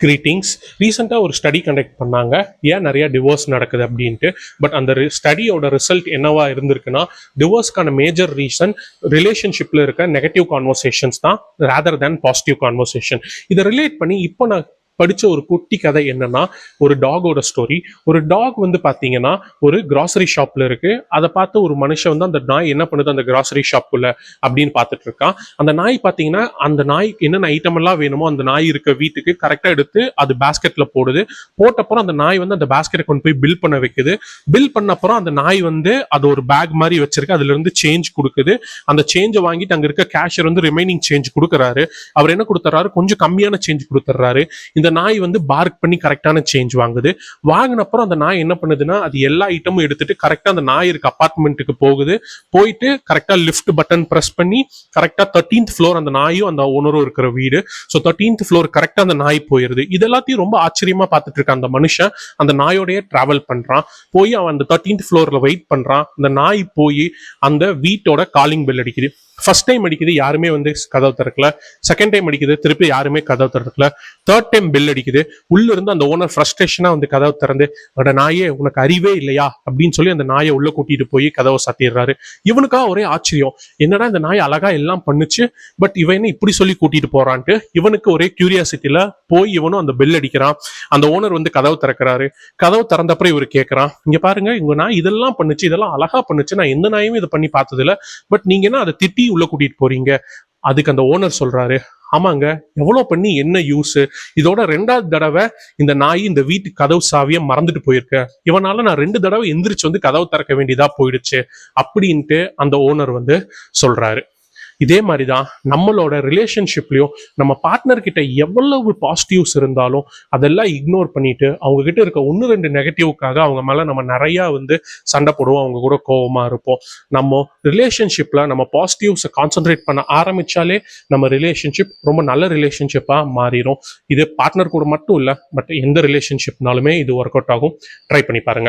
Greetings. ரீசெண்டாக ஒரு study conduct பண்ணாங்க, ஏன் நிறைய டிவோர்ஸ் நடக்குது அப்படின்ட்டு. பட் அந்த ஸ்டடியோட ரிசல்ட் என்னவா இருந்திருக்குன்னா, டிவோர்ஸ்க்கான மேஜர் ரீசன் ரிலேஷன்ஷிப்பில் இருக்க நெகட்டிவ் கான்வர்சேஷன்ஸ் தான் ரேதர் தேன் பாசிட்டிவ் கான்வர்சேஷன். இதை ரிலேட் பண்ணி இப்போ நான் படித்த ஒரு குட்டி கதை என்னன்னா, ஒரு டாகோட ஸ்டோரி. ஒரு டாக் வந்து பார்த்தீங்கன்னா ஒரு கிராசரி ஷாப்பில் இருக்கு. அதை பார்த்து ஒரு மனுஷன் வந்து அந்த நாய் என்ன பண்ணுது அந்த கிராசரி ஷாப்புக்குள்ள அப்படின்னு பார்த்துட்டு இருக்கான். அந்த நாய் பார்த்தீங்கன்னா அந்த நாய்க்கு என்னென்ன ஐட்டம் எல்லாம் வேணுமோ அந்த நாய் இருக்க வீட்டுக்கு கரெக்டாக எடுத்து அது பேஸ்கெட்டில் போடுது. போட்டப்புறம் அந்த நாய் வந்து அந்த பேஸ்கெட்டை கொண்டு போய் பில் பண்ண வைக்குது. பில் பண்ண அப்புறம் அந்த நாய் வந்து அது ஒரு பேக் மாதிரி வச்சிருக்கு, அதுல இருந்து சேஞ்ச் கொடுக்குது. அந்த சேஞ்சை வாங்கிட்டு அங்க இருக்க கேஷியர் வந்து ரிமைனிங் சேஞ்ச் கொடுக்குறாரு. அவர் என்ன கொடுத்துறாரு, கொஞ்சம் கம்மியான சேஞ்ச் கொடுத்துறாரு. இந்த நாய் வந்து பார்க் பண்ணி கரெக்டான சேஞ்ச் வாங்குது. வாங்கின அப்புறம் அந்த நாய் என்ன பண்ணுதுன்னா, அது எல்லா ஐட்டமும் எடுத்துட்டு கரெக்டா அந்த நாய் இருக்க அபார்ட்மெண்ட்டுக்கு போகுது. போயிட்டு கரெக்டா லிஃப்ட் பட்டன் பிரஸ் பண்ணி கரெக்டா 13th ஃப்ளோர் அந்த நாயும் அந்த ஓனரும் இருக்கிற வீடு. ஸோ 13th ஃப்ளோர் கரெக்டா அந்த நாய் போயிருது. இது எல்லாத்தையும் ரொம்ப ஆச்சரியமா பார்த்துட்டு இருக்க அந்த மனுஷன் அந்த நாயோடய டிராவல் பண்றான். போய் அவன் அந்த 13th ஃப்ளோர்ல வெயிட் பண்றான். அந்த நாய் போய் அந்த வீட்டோட காலிங் பெல் அடிக்குது. ஃபர்ஸ்ட் டைம் அடிக்குது, யாருமே வந்து கதவு திறக்கல. செகண்ட் டைம் அடிக்குது, திருப்பி யாருமே கதவு திறக்கல. தேர்ட் டைம் பெல் அடிக்குது. உள்ள இருந்து அந்த ஓனர் ஃப்ரஸ்ட்ரேஷனா வந்து கதவை திறந்து, அட நாயே உனக்கு அறிவே இல்லையா அப்படின்னு சொல்லி அந்த நாயை உள்ள கூட்டிட்டு போய் கதவை சாத்திடுறாரு. இவனுக்கா ஒரே ஆச்சரியம், என்னடா இந்த நாய் அழகா எல்லாம் பண்ணுச்சு, பட் இவன் என்ன இப்படி சொல்லி கூட்டிட்டு போறான்ட்டு இவனுக்கு ஒரே கியூரியாசிட்டியில போய் இவனும் அந்த பெல் அடிக்கிறான். அந்த ஓனர் வந்து கதவு திறக்கிறாரு. கதவு திறந்தப்பறம் இவர் கேட்கறான், இங்க பாருங்க இவங்க நாய் இதெல்லாம் பண்ணுச்சு, இதெல்லாம் அழகா பண்ணுச்சு, நான் எந்த நாயுமே இதை பண்ணி பார்த்தது இல்ல, பட் நீங்க என்ன அதை திட்டி உள்ள கூட்டிட்டு போறீங்க? அதுக்கு அந்த ஓனர் சொல்றாரு, ஆமாங்க எவ்வளவு பண்ணி என்ன யூஸ், இதோட 2வது தடவை இந்த நாய் இந்த வீட்டு கதவு சாவியை மறந்துட்டு போயிருக்க, இவனால நான் 2 தடவை எந்திரிச்சு வந்து கதவு திறக்க வேண்டியதா போயிடுச்சு அப்படின்ட்டு அந்த ஓனர் வந்து சொல்றாரு. இதே மாதிரிதான் நம்மளோட ரிலேஷன்ஷிப்லயும் நம்ம பார்ட்னர் கிட்ட எவ்வளவு பாசிட்டிவ்ஸ் இருந்தாலும் அதெல்லாம் இக்னோர் பண்ணிட்டு அவங்க கிட்ட இருக்க 1-2 நெகட்டிவ்க்காக அவங்க மேல நம்ம நிறைய வந்து சண்டை போடுவோம், அவங்க கூட கோபமா இருப்போம். நம்ம ரிலேஷன்ஷிப்ல நம்ம பாசிட்டிவ்ஸை கான்சென்ட்ரேட் பண்ண ஆரம்பிச்சாலே நம்ம ரிலேஷன்ஷிப் ரொம்ப நல்ல ரிலேஷன்ஷிப்பா மாறிடும். இது பார்ட்னர் கூட மட்டும் இல்லை, பட் எந்த ரிலேஷன்ஷிப்னாலுமே இது ஒர்க் அவுட் ஆகும். ட்ரை பண்ணி பாருங்க.